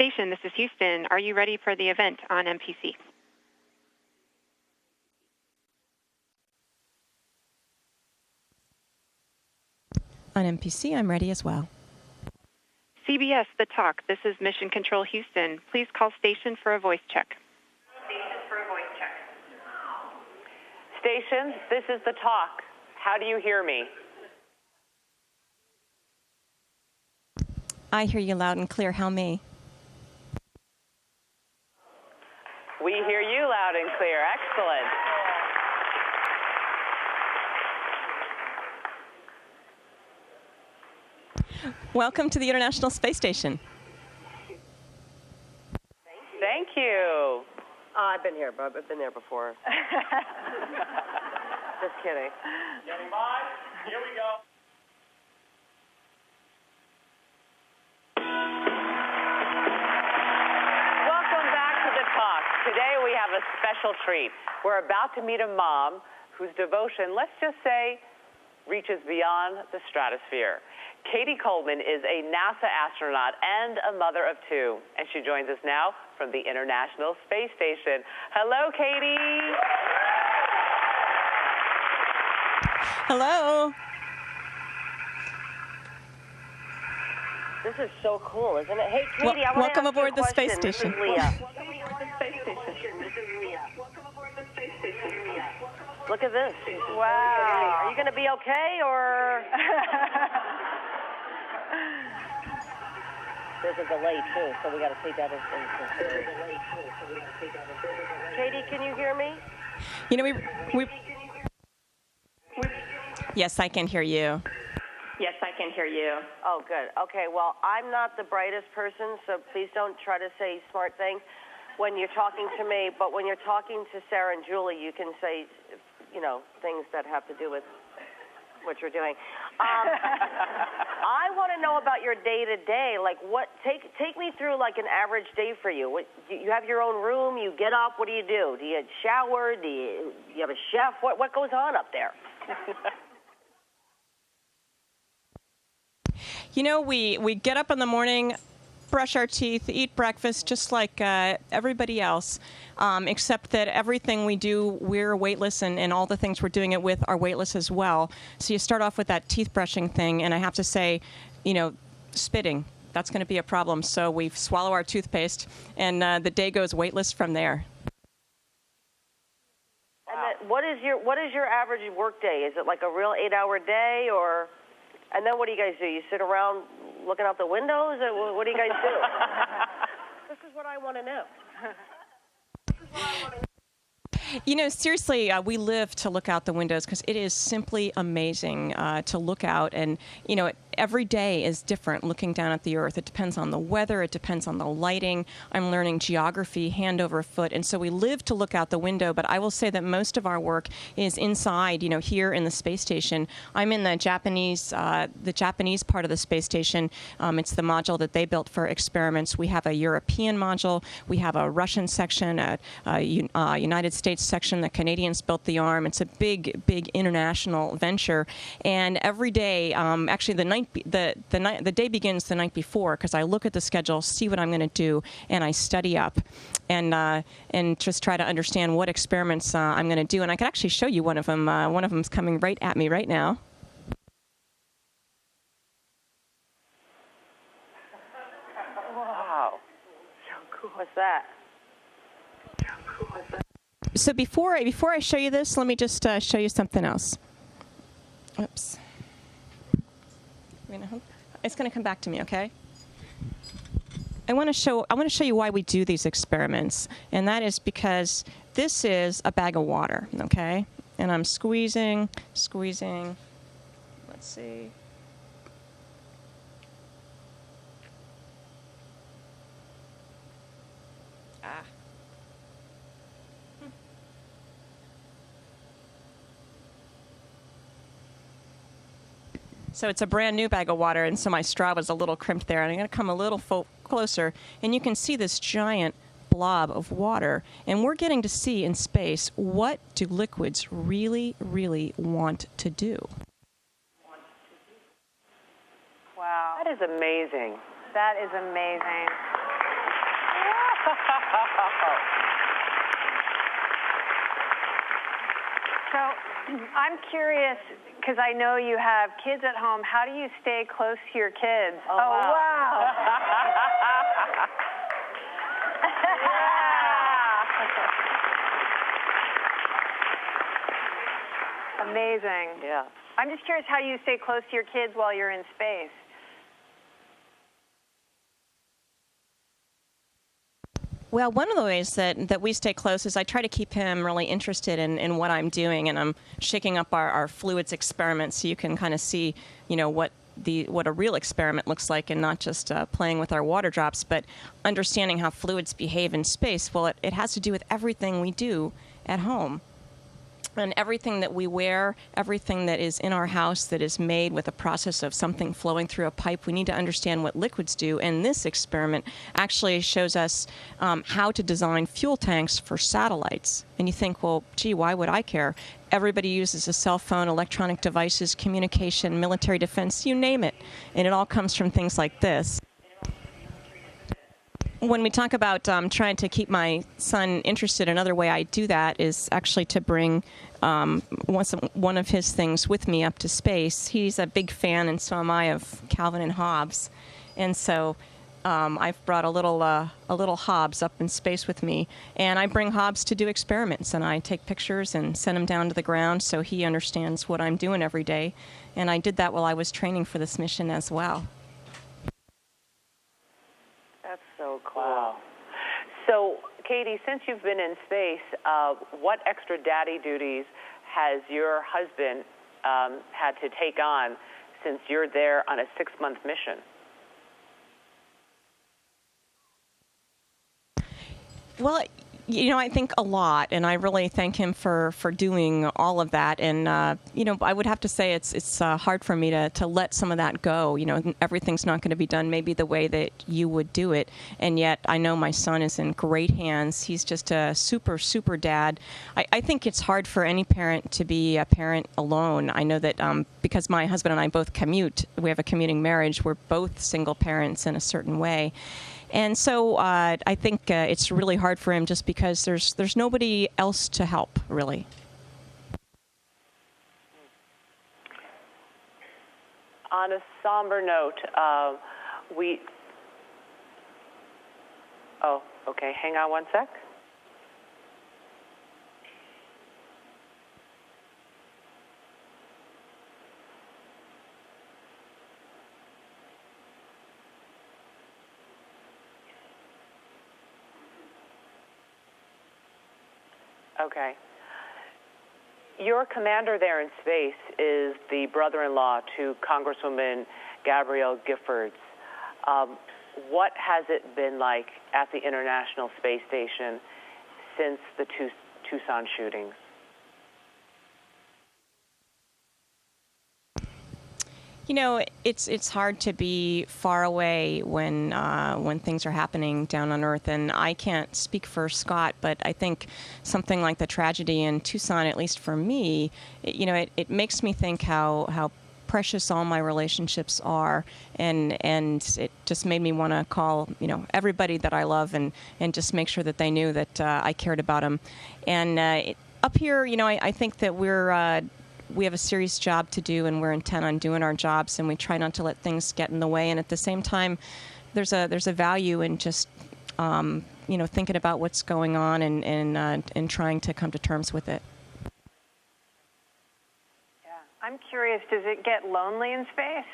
Station, this is Houston. Are you ready for the event on MPC? On MPC, I'm ready as well. CBS, The Talk. This is Mission Control Houston. Please call station for a voice check. Station, this is The Talk. How do you hear me? I hear you loud and clear. How me? We hear you loud and clear. Excellent. Welcome to the International Space Station. Thank you. I've been here, but I've been there before. Just kidding. Getting by. Here we go. Welcome back to The Talk. Today we have a special treat. We're about to meet a mom whose devotion, let's just say, reaches beyond the stratosphere. Katie Coleman is a NASA astronaut and a mother of two, and she joins us now from the International Space Station. Hello, Katie. Hello. This is so cool, isn't it? Hey, Katie, I want to welcome ask you aboard a the space question. station. This is Leah. Look at this. Wow. Are you going to be okay, or? There's a delay, too, so we got to take that into consideration. Katie, can you hear me? You know, we Yes, I can hear you. Yes, I can hear you. Oh, good. Okay, well, I'm not the brightest person, so please don't try to say smart things when you're talking to me, but when you're talking to Sarah and Julie, you can say, you know, things that have to do with what you're doing. I want to know about your day-to-day. Like, take me through, like, an average day for you. You have your own room, you get up, what do? Do you shower? Do you have a chef? What goes on up there? You know, we get up in the morning, brush our teeth, eat breakfast, just like everybody else, except that everything we do, we're weightless, and all the things we're doing it with are weightless as well. So you start off with that teeth brushing thing, and I have to say, you know, spitting, that's going to be a problem. So we swallow our toothpaste, and the day goes weightless from there. And what is your average work day? Is it like a real 8-hour day, or? And then what do you guys do? You sit around looking out the windows, or what do you guys do? This is what I want to know. You know, seriously, we live to look out the windows because it is simply amazing to look out. And, you know, every day is different looking down at the Earth. It depends on the weather. It depends on the lighting. I'm learning geography hand over foot. And so we live to look out the window. But I will say that most of our work is inside, you know, here in the space station. I'm in the Japanese part of the space station. It's the module that they built for experiments. We have a European module. We have a Russian section, a United States section. The Canadians built the arm. It's a big, big international venture. And every day, actually the day begins the night before, because I look at the schedule, see what I'm going to do, and I study up and just try to understand what experiments I'm going to do. And I could actually show you one of them. One of them's coming right at me right now. Wow. So cool. What's that? So before I show you this, let me just show you something else. Oops. It's going to come back to me, okay? I want to show you why we do these experiments, and that is because this is a bag of water, okay? And I'm squeezing. Let's see. So it's a brand new bag of water, and so my straw was a little crimped there. And I'm going to come a little closer, and you can see this giant blob of water. And we're getting to see in space, what do liquids really, really want to do? Wow. That is amazing. That is amazing. So I'm curious, because I know you have kids at home, how do you stay close to your kids? Oh, wow. Amazing. Yeah. I'm just curious how you stay close to your kids while you're in space. Well, one of the ways that we stay close is I try to keep him really interested in what I'm doing, and I'm shaking up our fluids experiments so you can kind of see, what a real experiment looks like, and not just playing with our water drops, but understanding how fluids behave in space. Well, it has to do with everything we do at home. And everything that we wear, everything that is in our house that is made with a process of something flowing through a pipe, we need to understand what liquids do. And this experiment actually shows us how to design fuel tanks for satellites. And you think, well, gee, why would I care? Everybody uses a cell phone, electronic devices, communication, military defense, you name it. And it all comes from things like this. When we talk about trying to keep my son interested, another way I do that is actually to bring one of his things with me up to space. He's a big fan, and so am I, of Calvin and Hobbes. And so I've brought a little Hobbes up in space with me, and I bring Hobbes to do experiments, and I take pictures and send him down to the ground so he understands what I'm doing every day. And I did that while I was training for this mission as well. That's so cool. Wow. So, Katie, since you've been in space, what extra daddy duties has your husband had to take on since you're there on a 6-month mission? Well, I think a lot, and I really thank him for doing all of that. And, I would have to say it's hard for me to let some of that go. Everything's not going to be done maybe the way that you would do it. And yet I know my son is in great hands. He's just a super, super dad. I think it's hard for any parent to be a parent alone. I know that because my husband and I both commute, we have a commuting marriage, we're both single parents in a certain way. And so I think it's really hard for him just because there's nobody else to help, really. On a somber note, oh, okay, hang on one sec. Okay. Your commander there in space is the brother-in-law to Congresswoman Gabrielle Giffords. What has it been like at the International Space Station since the Tucson shootings? It's hard to be far away when things are happening down on Earth, and I can't speak for Scott, but I think something like the tragedy in Tucson, at least for me, it makes me think how precious all my relationships are, and it just made me want to call everybody that I love and just make sure that they knew that I cared about them. And up here, I think that we have a serious job to do, and we're intent on doing our jobs, and we try not to let things get in the way. And at the same time, there's a value in just thinking about what's going on and trying to come to terms with it. Yeah, I'm curious. Does it get lonely in space?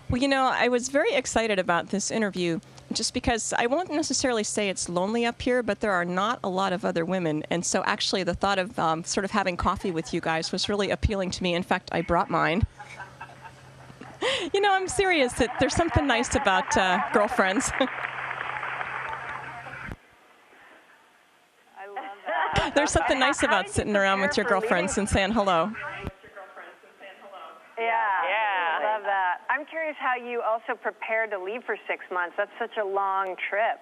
Well, I was very excited about this interview just because I won't necessarily say it's lonely up here, but there are not a lot of other women. And so actually the thought of sort of having coffee with you guys was really appealing to me. In fact, I brought mine. I'm serious. There's something nice about girlfriends. I love that. There's something nice about sitting around with your girlfriends and saying hello. Yeah, love that. I'm curious how you also prepared to leave for 6 months. That's such a long trip.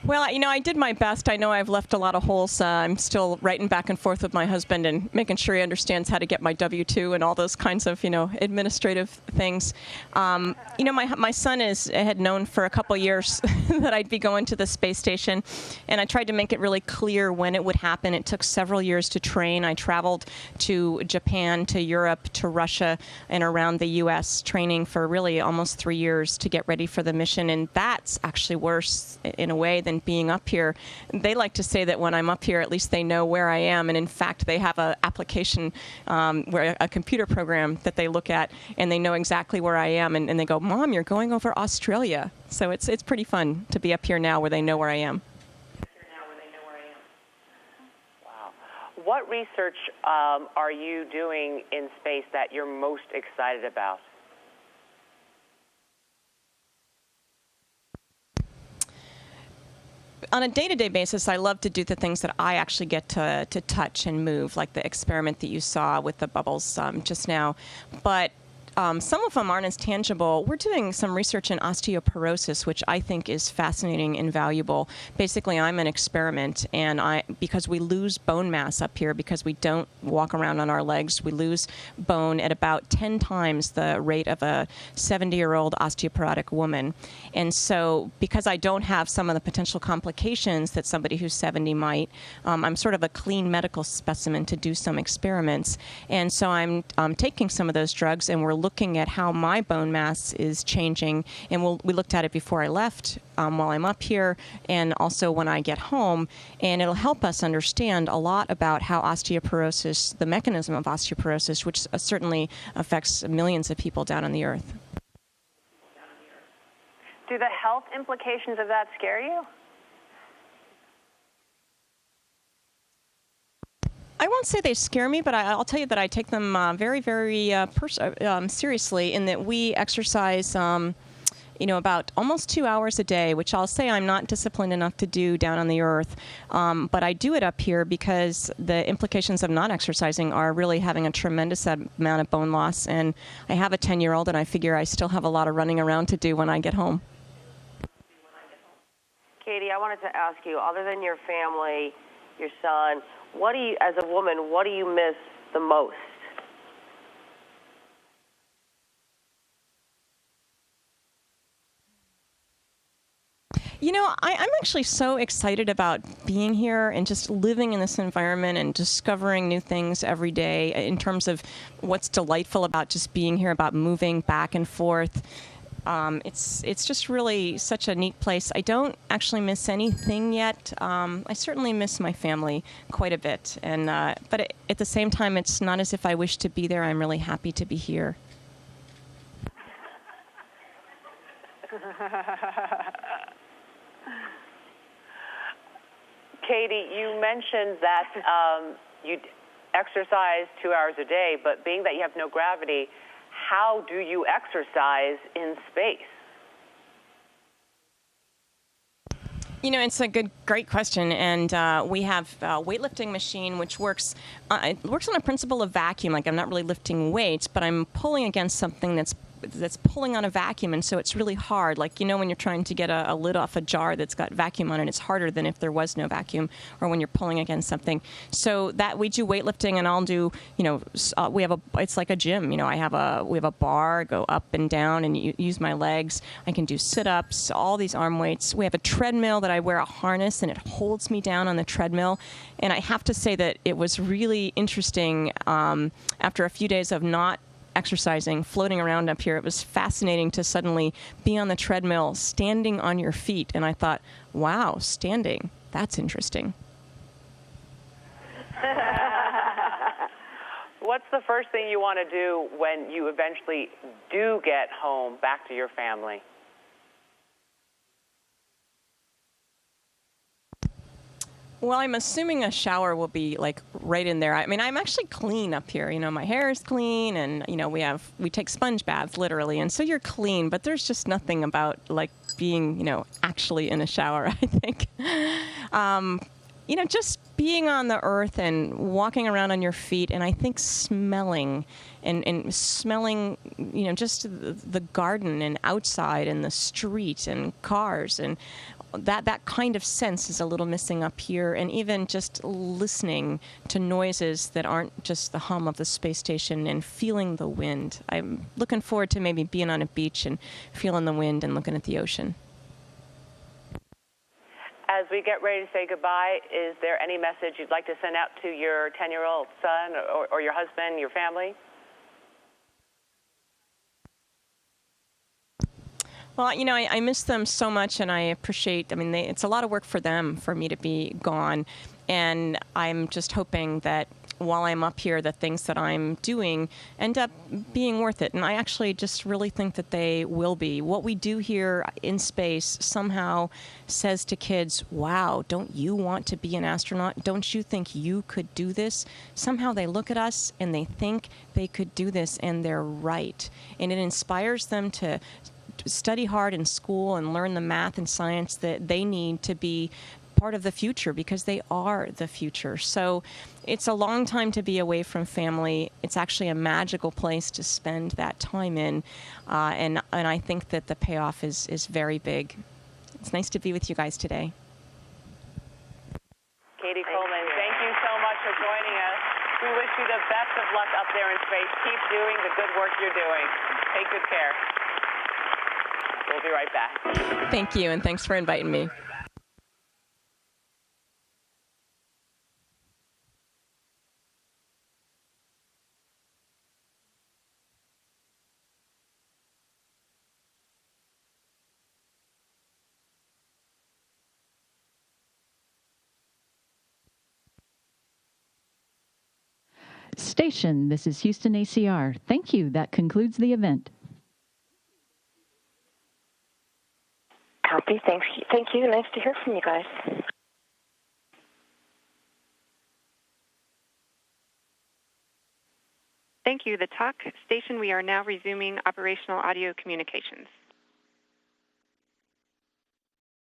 Well, I did my best. I know I've left a lot of holes. I'm still writing back and forth with my husband and making sure he understands how to get my W-2 and all those kinds of, administrative things. My son had known for a couple years that I'd be going to the space station, and I tried to make it really clear when it would happen. It took several years to train. I traveled to Japan, to Europe, to Russia, and around the U.S., training for really almost 3 years to get ready for the mission, and that's actually worse in a way than being up here. They like to say that when I'm up here, at least they know where I am. And in fact, they have an application, where a computer program that they look at, and they know exactly where I am. And they go, "Mom, you're going over Australia." So it's pretty fun to be up here now where they know where I am. Wow. What research are you doing in space that you're most excited about? On a day-to-day basis, I love to do the things that I actually get to touch and move, like the experiment that you saw with the bubbles just now. But some of them aren't as tangible. We're doing some research in osteoporosis, which I think is fascinating and valuable. Basically, I'm an experiment, and because we lose bone mass up here, because we don't walk around on our legs, we lose bone at about 10 times the rate of a 70-year-old osteoporotic woman. And so because I don't have some of the potential complications that somebody who's 70 might, I'm sort of a clean medical specimen to do some experiments. And so I'm taking some of those drugs, and we're looking at how my bone mass is changing, and we looked at it before I left, while I'm up here, and also when I get home, and it'll help us understand a lot about how osteoporosis, the mechanism of osteoporosis, which certainly affects millions of people down on the Earth. Do the health implications of that scare you? I won't say they scare me, but I'll tell you that I take them very, very seriously, in that we exercise, about almost 2 hours a day, which I'll say I'm not disciplined enough to do down on the Earth. But I do it up here because the implications of not exercising are really having a tremendous amount of bone loss. And I have a 10-year-old, and I figure I still have a lot of running around to do when I get home. Katie, I wanted to ask you, other than your family, your son, as a woman, what do you miss the most? I'm actually so excited about being here and just living in this environment and discovering new things every day in terms of what's delightful about just being here, about moving back and forth. It's just really such a neat place. I don't actually miss anything yet. I certainly miss my family quite a bit, but at the same time, it's not as if I wish to be there. I'm really happy to be here. Katie, you mentioned that you exercise 2 hours a day, but being that you have no gravity, how do you exercise in space? It's a great question, and we have a weightlifting machine which works. It works on a principle of vacuum. Like, I'm not really lifting weights, but I'm pulling against something that's pulling on a vacuum, and so it's really hard. Like, when you're trying to get a lid off a jar that's got vacuum on it, it's harder than if there was no vacuum, or when you're pulling against something. So that we do weightlifting, and I'll do, it's like a gym. We have a bar, go up and down, and use my legs. I can do sit-ups, all these arm weights. We have a treadmill that I wear a harness, and it holds me down on the treadmill. And I have to say that it was really interesting after a few days of not exercising, floating around up here. It was fascinating to suddenly be on the treadmill, standing on your feet. And I thought, wow, standing, that's interesting. What's the first thing you want to do when you eventually do get home, back to your family? Well, I'm assuming a shower will be like right in there. I mean, I'm actually clean up here. My hair is clean, and we take sponge baths literally, and so you're clean. But there's just nothing about like being actually in a shower. I think, just being on the Earth and walking around on your feet, and I think smelling and smelling, just the garden and outside and the street and cars and that kind of sense is a little missing up here, and even just listening to noises that aren't just the hum of the space station and feeling the wind. I'm looking forward to maybe being on a beach and feeling the wind and looking at the ocean. As we get ready to say goodbye, is there any message you'd like to send out to your 10-year-old son or your husband, your family? Well, I miss them so much, and I appreciate, it's a lot of work for them for me to be gone, and I'm just hoping that while I'm up here, the things that I'm doing end up being worth it. And I actually just really think that they will be. What we do here in space somehow says to kids, wow, don't you want to be an astronaut? Don't you think you could do this? Somehow they look at us and they think they could do this, and they're right. And it inspires them to study hard in school and learn the math and science that they need to be part of the future, because they are the future. So it's a long time to be away from family. It's actually a magical place to spend that time in, and I think that the payoff is very big. It's nice to be with you guys today. Katie Coleman, thank you so much for joining us. We wish you the best of luck up there in space. Keep doing the good work you're doing. Take good care. We'll be right back. Thank you, and thanks for inviting me. Station, this is Houston ACR. Thank you. That concludes the event. Copy. Thank you. Nice to hear from you guys. Thank you. The talk station, we are now resuming operational audio communications.